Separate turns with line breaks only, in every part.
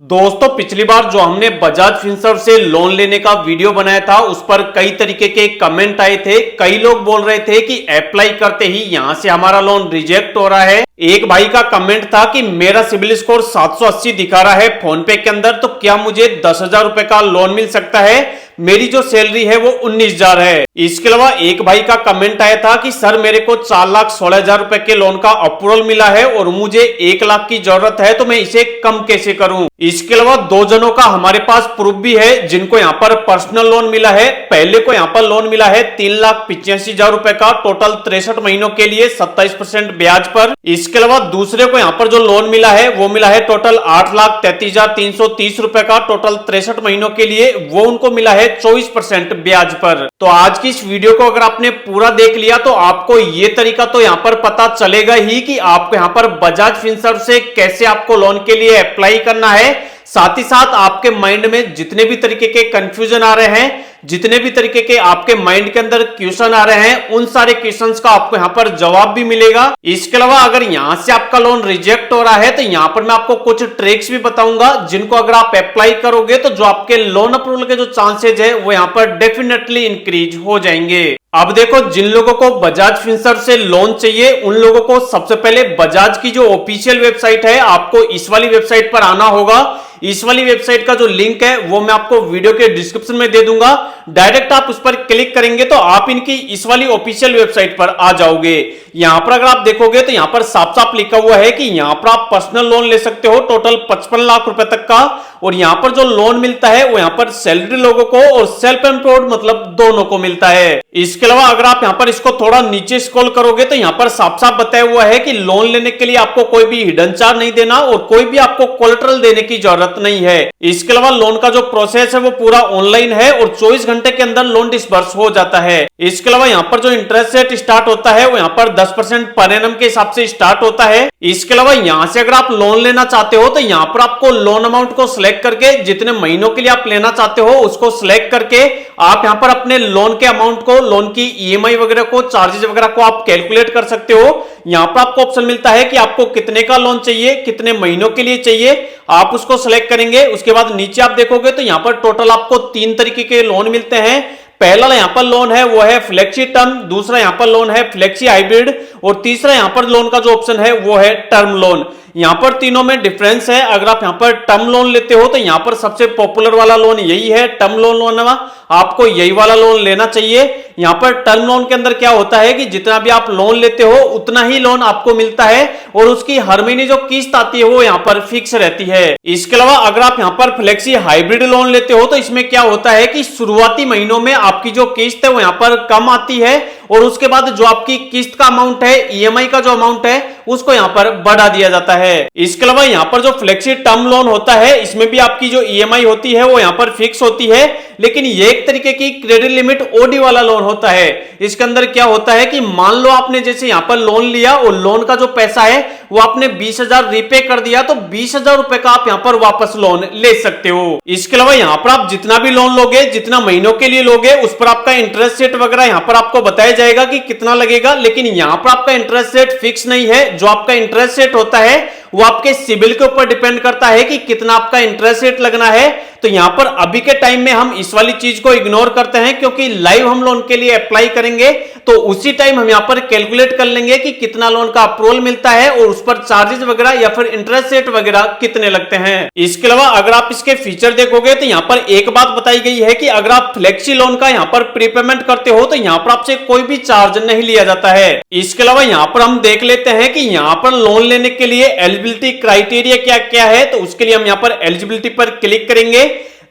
दोस्तों पिछली बार जो हमने बजाज फिनसर्व से लोन लेने का वीडियो बनाया था उस पर कई तरीके के कमेंट आए थे। कई लोग बोल रहे थे कि अप्लाई करते ही यहां से हमारा लोन रिजेक्ट हो रहा है। एक भाई का कमेंट था कि मेरा सिबिल स्कोर 780 दिखा रहा है फोन पे के अंदर, तो क्या मुझे 10,000 रुपए का लोन मिल सकता है? मेरी जो सैलरी है वो 19,000 है। इसके अलावा एक भाई का कमेंट आया था कि सर मेरे को 4,16,000 रुपए के लोन का अप्रूवल मिला है और मुझे 1 लाख की जरूरत है, तो मैं इसे कम कैसे करूं? इसके अलावा 2 जनों का हमारे पास प्रूफ भी है जिनको यहाँ पर पर्सनल लोन मिला है। पहले को यहाँ पर लोन मिला है 3,85,000 रुपए का, टोटल 63 महीनों के लिए 27% ब्याज पर। इसके अलावा दूसरे को यहाँ पर जो लोन मिला है वो मिला है टोटल 8,33,330 रुपए का, टोटल 63 महीनों के लिए, वो उनको मिला है 24% ब्याज पर। तो आज की इस वीडियो को अगर आपने पूरा देख लिया तो आपको ये तरीका तो यहाँ पर पता चलेगा ही कि आपको यहाँ पर बजाज फिनसर्व से कैसे आपको लोन के लिए अप्लाई करना है। साथ ही साथ आपके माइंड में जितने भी तरीके के कंफ्यूजन आ रहे हैं, जितने भी तरीके के आपके माइंड के अंदर क्वेश्चन आ रहे हैं, उन सारे क्वेश्चंस का आपको यहाँ पर जवाब भी मिलेगा। इसके अलावा अगर यहाँ से आपका लोन रिजेक्ट हो रहा है तो यहाँ पर मैं आपको कुछ ट्रिक्स भी बताऊंगा जिनको अगर आप अप्लाई करोगे तो जो आपके लोन अप्रूवल के जो चांसेज है वो यहाँ पर डेफिनेटली इंक्रीज हो जाएंगे। अब देखो, जिन लोगों को बजाज फिनसर्व से लोन चाहिए उन लोगों को सबसे पहले बजाज की जो ऑफिशियल वेबसाइट है आपको इस वाली वेबसाइट पर आना होगा। इस वाली वेबसाइट का जो लिंक है वो मैं आपको वीडियो के डिस्क्रिप्शन में दे दूंगा। डायरेक्ट आप उस पर क्लिक करेंगे तो आप इनकी इस वाली ऑफिशियल वेबसाइट पर आ जाओगे। यहां पर अगर आप देखोगे तो यहां पर साफ साफ लिखा हुआ है कि यहां पर आप पर्सनल लोन ले सकते हो टोटल 55 लाख रुपए तक का, और यहां पर जो लोन मिलता है वो यहां पर सैलरी लोगों को और सेल्फ एम्प्लॉयड मतलब दोनों को मिलता है। इसके अलावा अगर आप यहां पर इसको थोड़ा नीचे स्क्रॉल करोगे तो यहां पर साफ साफ बताया हुआ है कि लोन लेने के लिए आपको कोई भी हिडन चार्ज नहीं देना और कोई भी आपको कोलेटरल देने की जरूरत नहीं है। इसके अलावा लोन का जो प्रोसेस है वो पूरा ऑनलाइन है और 24 घंटे के अंदर लोन डिसबर्स हो जाता है। इसके अलावा यहाँ पर जो इंटरेस्ट रेट स्टार्ट होता है वो यहाँ पर 10% पर एनम के हिसाब से स्टार्ट होता है। इसके अलावा यहाँ से अगर आप लोन लेना चाहते हो तो यहाँ पर आपको लोन अमाउंट को सिलेक्ट करके जितने महीनों के लिए आप लेना चाहते हो उसको सिलेक्ट करके आप यहाँ पर अपने लोन के अमाउंट को, लोन की ईएमआई वगैरह को, चार्जेस वगैरह को आप कैलकुलेट कर सकते हो। यहाँ पर आपको ऑप्शन मिलता है कि आपको कितने का लोन चाहिए, कितने महीनों के लिए चाहिए, आप उसको सिलेक्ट करेंगे। उसके बाद नीचे आप देखोगे तो यहाँ पर टोटल आपको 3 तरीके के लोन मिलते हैं। पहला यहाँ पर लोन है वो है फ्लेक्सी टर्म, दूसरा यहाँ पर लोन है फ्लेक्सी हाइब्रिड, और तीसरा यहाँ पर लोन का जो ऑप्शन है वो है टर्म लोन। यहाँ पर तीनों में डिफरेंस है। अगर आप यहाँ पर टर्म लोन लेते हो तो यहाँ पर सबसे पॉपुलर वाला लोन यही है, टर्म लोन आपको यही वाला लोन लेना चाहिए। यहाँ पर टर्म लोन के अंदर क्या होता है कि जितना भी आप लोन लेते हो उतना ही लोन आपको मिलता है और उसकी हर महीने जो किस्त आती है वो यहाँ पर फिक्स रहती है। इसके अलावा अगर आप यहाँ पर फ्लेक्सी हाइब्रिड लोन लेते हो तो इसमें क्या होता है कि शुरुआती महीनों में आपकी जो किस्त है वो यहाँ पर कम आती है और उसके बाद जो आपकी किस्त का अमाउंट है, ईएमआई का जो अमाउंट है उसको यहाँ पर बढ़ा दिया जाता है। इसके अलावा यहाँ पर जो फ्लेक्सी टर्म लोन होता है इसमें भी आपकी जो ईएमआई होती है वो यहाँ पर फिक्स होती है, लेकिन ये एक तरीके की क्रेडिट लिमिट ओडी वाला लोन होता है। इसके अंदर क्या होता है कि मान लो आपने जैसे यहाँ पर लोन लिया और लोन का जो पैसा है वो आपने 20,000 रीपे कर दिया तो 20,000 रुपए का आप यहाँ पर वापस लोन ले सकते हो। इसके अलावा यहाँ पर आप जितना भी लोन लोगे, जितना महीनों के लिए लोगे, उस पर आपका इंटरेस्ट रेट वगैरह यहाँ पर आपको बताया जाएगा कि कितना लगेगा, लेकिन यहाँ पर आपका इंटरेस्ट रेट फिक्स नहीं है। जो आपका इंटरेस्ट रेट होता है वो आपके सिबिल के ऊपर डिपेंड करता है कि कितना आपका इंटरेस्ट रेट लगना है। तो यहां पर अभी के टाइम में हम इस वाली चीज को इग्नोर करते हैं क्योंकि लाइव हम लोन के लिए अप्लाई करेंगे तो उसी टाइम हम यहां पर कैलकुलेट कर लेंगे कि कितना लोन का अप्रूवल मिलता है और उस पर चार्जेस वगैरह या फिर इंटरेस्ट रेट वगैरह कितने लगते हैं। इसके अलावा अगर आप इसके फीचर देखोगे तो यहां पर एक बात बताई गई है कि अगर आप फ्लेक्सी लोन का यहां पर प्रीपेमेंट करते हो तो यहां पर आपसे कोई भी चार्ज नहीं लिया जाता है। इसके अलावा यहां पर हम देख लेते हैं कि यहां पर लोन लेने के लिए एलिजिबिलिटी क्राइटेरिया क्या क्या है, तो उसके लिए हम यहां पर एलिजिबिलिटी पर क्लिक करेंगे।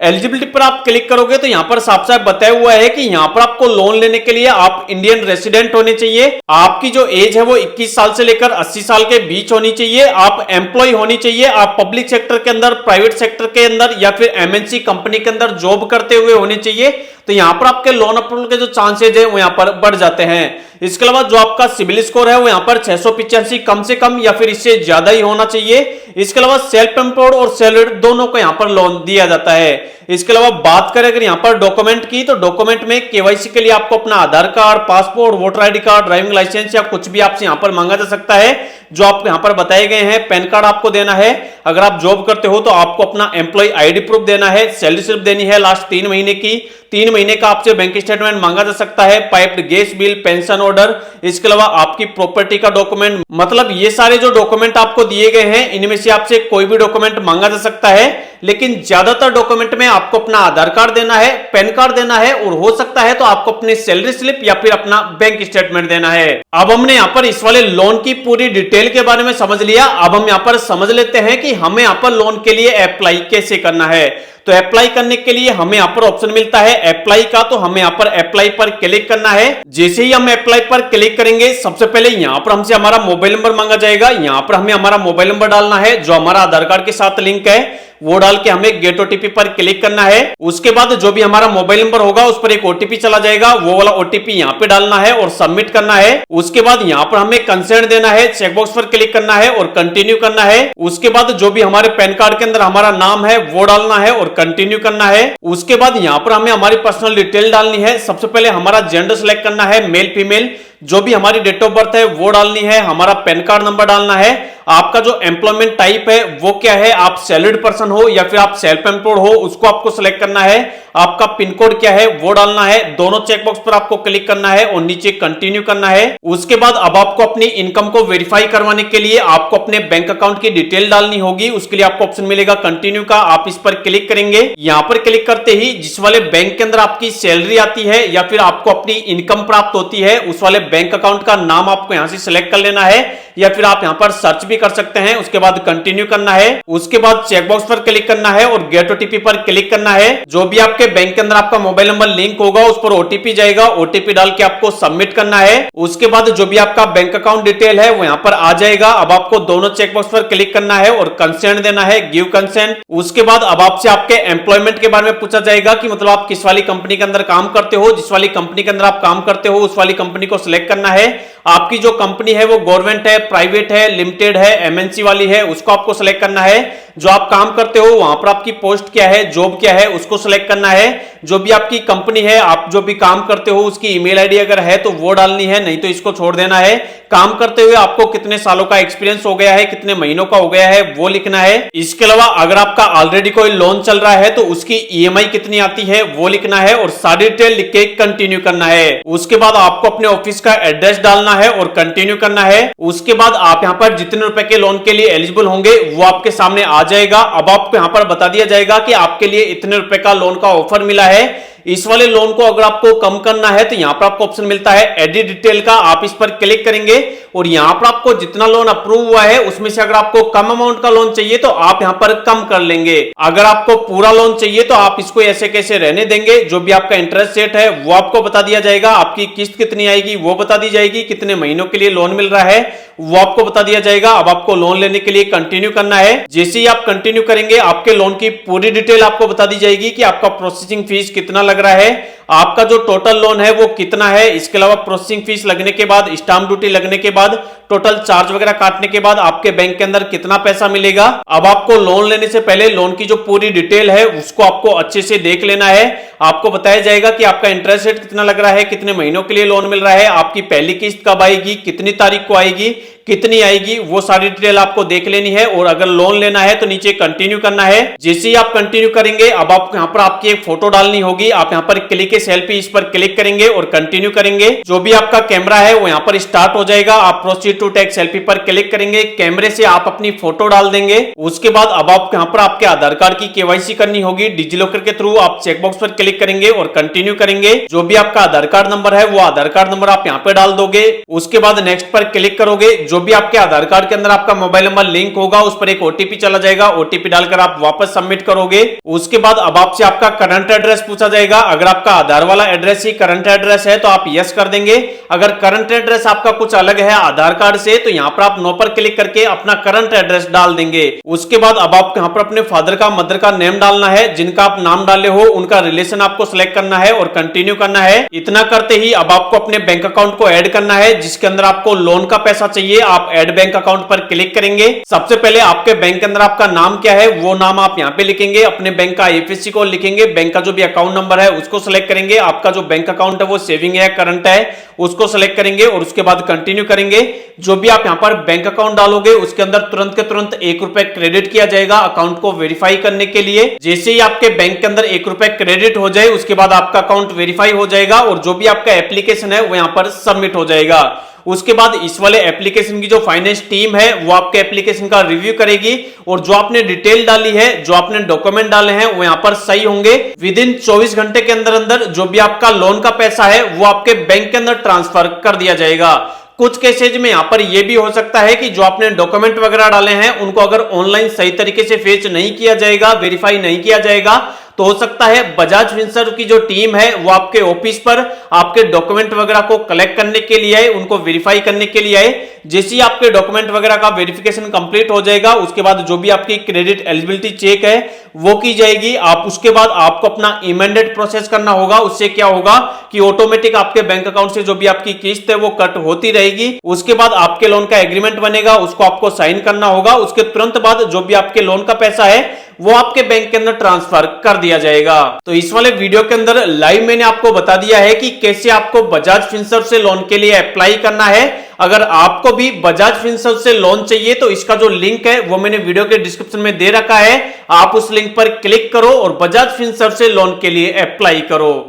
एलिजिबिलिटी पर आप क्लिक करोगे तो यहां पर साफ साफ बताया हुआ है कि यहां पर आपको लोन लेने के लिए आप इंडियन रेसिडेंट होने चाहिए, आपकी जो एज है वो 21 साल से लेकर 80 साल के बीच होनी चाहिए, आप एम्प्लॉय होनी चाहिए, आप पब्लिक सेक्टर के अंदर, प्राइवेट सेक्टर के अंदर या फिर एमएनसी कंपनी के अंदर जॉब करते हुए होने चाहिए। तो यहां पर आपके लोन अप्रूवल के जो चांसेज है वो यहां पर बढ़ जाते हैं। इसके अलावा जो आपका सिबिल स्कोर है वो यहां पर 685 कम से कम या फिर इससे ज्यादा ही होना चाहिए। इसके अलावा सेल्फ एम्प्लॉयड और सैलरीड दोनों को यहां पर लोन दिया जाता है। इसके अलावा बात करें अगर यहां पर डॉक्यूमेंट की, तो डॉक्यूमेंट में केवाईसी के लिए आपको अपना Aadhaar card, passport, voter ID card, driving licence या कुछ भी आपसे यहां पर मांगा जा सकता है। जो आपको यहाँ पर बताए गए हैं। पैन कार्ड आपको देना है, अगर आप जॉब करते हो तो आपको अपना एम्प्लॉय आईडी प्रूफ देना है, सैलरी स्लिप देनी है लास्ट 3 महीने की, 3 महीने का आपसे बैंक स्टेटमेंट मांगा जा सकता है, piped gas bill, pension order, इसके अलावा आपकी प्रॉपर्टी का डॉक्यूमेंट, मतलब ये सारे जो डॉक्यूमेंट आपको दिए गए हैं इनमें से आपसे कोई भी डॉक्यूमेंट मांगा जा सकता है। लेकिन ज्यादातर डॉक्यूमेंट में आपको अपना आधार कार्ड देना है, पैन कार्ड देना है और हो सकता है तो आपको अपनी सैलरी स्लिप या फिर अपना बैंक स्टेटमेंट देना है। अब हमने यहाँ पर इस वाले लोन की पूरी डिटेल के बारे में समझ लिया। अब हम यहाँ पर समझ लेते हैं कि हमें यहाँ पर लोन के लिए अप्लाई कैसे करना है। तो अप्लाई करने के लिए हमें यहाँ पर ऑप्शन मिलता है अप्लाई का, तो हमें यहाँ पर अप्लाई पर क्लिक करना है। जैसे ही हम अप्लाई पर क्लिक करेंगे सबसे पहले यहाँ पर हमसे हमारा मोबाइल नंबर मांगा जाएगा। यहाँ पर हमें हमारा मोबाइल नंबर डालना है जो हमारा आधार कार्ड के साथ लिंक है, वो डाल के हमें गेट ओटीपी पर क्लिक करना है। उसके बाद जो भी हमारा मोबाइल नंबर होगा उस पर एक ओटीपी चला जाएगा, वो वाला ओटीपी यहाँ पे डालना है और सबमिट करना है। उसके बाद यहाँ पर हमें कंसेंट देना है, चेकबॉक्स पर क्लिक करना है और कंटिन्यू करना है। उसके बाद जो भी हमारे पैन कार्ड के अंदर हमारा नाम है वो डालना है और कंटिन्यू करना है। उसके बाद यहाँ पर हमें हमारी पर्सनल डिटेल डालनी है। सबसे पहले हमारा जेंडर सिलेक्ट करना है, मेल फीमेल, जो भी हमारी डेट ऑफ बर्थ है वो डालनी है, हमारा पैन कार्ड नंबर डालना है, आपका जो एम्प्लॉयमेंट टाइप है वो क्या है, आप सैलरीड पर्सन हो या फिर आप सेल्फ एम्प्लॉयड हो उसको आपको सिलेक्ट करना है, आपका पिन कोड क्या है वो डालना है। दोनों चेकबॉक्स पर आपको क्लिक करना है और नीचे कंटिन्यू करना है। उसके बाद अब आपको अपनी इनकम को वेरीफाई करवाने के लिए आपको अपने बैंक अकाउंट की डिटेल डालनी होगी। उसके लिए आपको ऑप्शन मिलेगा कंटिन्यू का, आप इस पर क्लिक करेंगे। यहाँ पर क्लिक करते ही जिस वाले बैंक के अंदर आपकी सैलरी आती है या फिर आपको अपनी इनकम प्राप्त होती है उस वाले बैंक अकाउंट का नाम आपको यहाँ से सिलेक्ट कर लेना है या फिर आप यहाँ पर सर्च भी कर सकते हैं। उसके बाद कंटिन्यू करना है। उसके बाद चेकबॉक्स पर क्लिक करना है और गेट ओटीपी पर क्लिक करना है। जो भी आपके बैंक के अंदर आपका मोबाइल नंबर लिंक होगा उस पर ओटीपी जाएगा, ओटीपी डाल के आपको सबमिट करना है। उसके बाद जो भी आपका बैंक अकाउंट डिटेल है वो यहाँ पर आ जाएगा। अब आपको दोनों चेकबॉक्स पर क्लिक करना है और कंसेंट देना है, गिव कंसेंट। उसके बाद अब आपसे आपके एम्प्लॉयमेंट के बारे में पूछा जाएगा कि मतलब आप किस वाली कंपनी के अंदर काम करते हो। जिस वाली कंपनी के अंदर आप काम करते हो उस वाली कंपनी को सिलेक्ट करना है। आपकी जो कंपनी है वो गवर्नमेंट है, प्राइवेट है, लिमिटेड है, एमएनसी वाली है, उसको आपको सिलेक्ट करना है। जो आप काम करते हो वहां पर आपकी पोस्ट क्या है, जॉब क्या है, उसको सिलेक्ट करना है। जो भी आपकी कंपनी है, आप जो भी काम करते हो उसकी ईमेल आईडी अगर है तो वो डालनी है, नहीं तो इसको छोड़ देना है। काम करते हुए आपको कितने सालों का एक्सपीरियंस हो गया है, कितने महीनों का हो गया है वो लिखना है। इसके अलावा अगर आपका ऑलरेडी कोई लोन चल रहा है तो उसकी ईएमआई कितनी आती है वो लिखना है और सारी डिटेल लिख के कंटिन्यू करना है। उसके बाद आपको अपने ऑफिस का एड्रेस डालना है और कंटिन्यू करना है। उसके बाद आप यहाँ पर जितने रुपए के लोन के लिए एलिजिबल होंगे वो आपके सामने आ जाएगा। अब आपको यहाँ पर बता दिया जाएगा कि आपके लिए इतने रुपए का लोन का ऑफर मिला है। इस वाले लोन को अगर आपको कम करना है तो यहाँ पर आपको ऑप्शन मिलता है एडिट डिटेल का, आप इस पर क्लिक करेंगे और यहाँ पर आपको जितना लोन अप्रूव हुआ है उसमें से अगर आपको कम अमाउंट का लोन चाहिए तो आप यहाँ पर कम कर लेंगे। अगर आपको पूरा लोन चाहिए तो आप इसको ऐसे कैसे रहने देंगे। जो भी आपका इंटरेस्ट रेट है वो आपको बता दिया जाएगा, आपकी किस्त कितनी आएगी वो बता दी जाएगी, कितने महीनों के लिए लोन मिल रहा है वो आपको बता दिया जाएगा। अब आपको लोन लेने के लिए कंटिन्यू करना है। जैसे ही आप कंटिन्यू करेंगे आपके लोन की पूरी डिटेल आपको बता दी जाएगी कि आपका प्रोसेसिंग फीस कितना लग रहा है, आपका जो टोटल लोन है वो कितना है। इसके अलावा प्रोसेसिंग फीस लगने के बाद, स्टाम्प ड्यूटी लगने के बाद, टोटल चार्ज वगैरह काटने के बाद आपके बैंक के अंदर कितना पैसा मिलेगा। अब आपको लोन लेने से पहले लोन की जो पूरी डिटेल है उसको आपको अच्छे से देख लेना है। आपको बताया जाएगा कि आपका इंटरेस्ट रेट कितना लग रहा है, कितने महीनों के लिए लोन मिल रहा है, आपकी पहली किस्त कब आएगी, कितनी तारीख को आएगी, कितनी आएगी, वो सारी डिटेल आपको देख लेनी है। और अगर लोन लेना है तो नीचे कंटिन्यू करना है। जैसे ही आप कंटिन्यू करेंगे अब आपको यहाँ पर आपकी एक फोटो डालनी होगी। आप यहाँ पर क्लिक सेल्फी, इस पर क्लिक करेंगे और कंटिन्यू करेंगे। जो भी आपका कैमरा है वो यहाँ पर स्टार्ट हो जाएगा। आप प्रोसीड टू टेक सेल्फी पर क्लिक करेंगे, कैमरे से आप अपनी फोटो डाल देंगे। उसके बाद अब आपको यहाँ पर आपके आधार कार्ड की केवाईसी करनी होगी डिजिलॉकर के थ्रू। आप चेकबॉक्स पर क्लिक करेंगे और कंटिन्यू करेंगे। जो भी आपका आधार कार्ड नंबर है वो आधार कार्ड नंबर आप यहाँ पे डाल दोगे। उसके बाद नेक्स्ट पर क्लिक करोगे। जो भी आपके आधार कार्ड के अंदर आपका मोबाइल नंबर लिंक होगा उस पर एक ओटीपी चला जाएगा, ओटीपी डालकर आप वापस सबमिट करोगे। उसके बाद अब आपसे आपका करंट एड्रेस पूछा जाएगा। अगर आपका आधार वाला एड्रेस ही करंट एड्रेस है तो आप यस कर देंगे। अगर करंट एड्रेस आपका कुछ अलग है आधार कार्ड से तो यहाँ पर आप नो पर क्लिक करके अपना करंट एड्रेस डाल देंगे। उसके बाद अब आपको यहाँ पर अपने फादर का, मदर का नेम डालना है। जिनका आप नाम डाले हो उनका रिलेशन आपको सिलेक्ट करना है और कंटिन्यू करना है। इतना करते ही अब आपको अपने बैंक अकाउंट को ऐड करना है जिसके अंदर आपको लोन का पैसा चाहिए। आप ऐड बैंक अकाउंट पर क्लिक करेंगे। सबसे पहले आपके बैंक के अंदर आपका नाम क्या है वो नाम आप यहाँ पे लिखेंगे। अपने बैंक का आईएफएससी कोड लिखेंगे, बैंक का जो भी अकाउंट नंबर है उसको सिलेक्ट करेंगे। आपका जो बैंक अकाउंट है वो सेविंग है, करंट है, उसको सिलेक्ट करेंगे और उसके बाद कंटिन्यू करेंगे। जो भी आप यहाँ पर बैंक अकाउंट डालोगे उसके अंदर तुरंत के तुरंत ₹1 क्रेडिट किया जाएगा अकाउंट को वेरीफाई करने के लिए। जैसे ही आपके बैंक के अंदर ₹1 क्रेडिट हो जाए उसके बाद आपका अकाउंट वेरीफाई हो जाएगा और जो भी आपका एप्लीकेशन है वो यहाँ पर सबमिट हो जाएगा। उसके बाद इस वाले एप्लीकेशन की जो फाइनेंस टीम है वो आपके एप्लीकेशन का रिव्यू करेगी और जो आपने डिटेल डाली है, जो आपने डॉक्यूमेंट डाले हैं वो यहाँ पर सही होंगे। विद इन 24 घंटे के अंदर अंदर जो भी आपका लोन का पैसा है वो आपके बैंक के अंदर ट्रांसफर कर दिया जाएगा। कुछ केसेज में यहाँ पर यह भी हो सकता है कि जो आपने डॉक्यूमेंट वगैरह डाले हैं उनको अगर ऑनलाइन सही तरीके से फेच नहीं किया जाएगा, वेरीफाई नहीं किया जाएगा, तो हो सकता है बजाज फिनसर्व की जो टीम है वो आपके ऑफिस पर आपके डॉक्यूमेंट वगैरह को कलेक्ट करने के लिए आए, उनको वेरीफाई करने के लिए आए। जैसे ही आपके डॉक्यूमेंट वगैरह का वेरिफिकेशन कंप्लीट हो जाएगा उसके बाद जो भी आपकी क्रेडिट एलिजिबिलिटी चेक है वो की जाएगी। आप उसके बाद आपको अपना इमेंडेड प्रोसेस करना होगा। उससे क्या होगा कि ऑटोमेटिक आपके बैंक अकाउंट से जो भी आपकी किस्त है वो कट होती रहेगी। उसके बाद आपके लोन का एग्रीमेंट बनेगा, उसको आपको साइन करना होगा। उसके तुरंत बाद जो भी आपके लोन का पैसा है वो आपके बैंक के अंदर ट्रांसफर कर दिया जाएगा। तो इस वाले वीडियो के अंदर लाइव मैंने आपको बता दिया है कि कैसे आपको बजाज फिनसर्व से लोन के लिए अप्लाई करना है। अगर आपको भी बजाज फिनसर्व से लोन चाहिए तो इसका जो लिंक है वो मैंने वीडियो के डिस्क्रिप्शन में दे रखा है, आप उस लिंक पर क्लिक करो और बजाज फिनसर्व से लोन के लिए अप्लाई करो।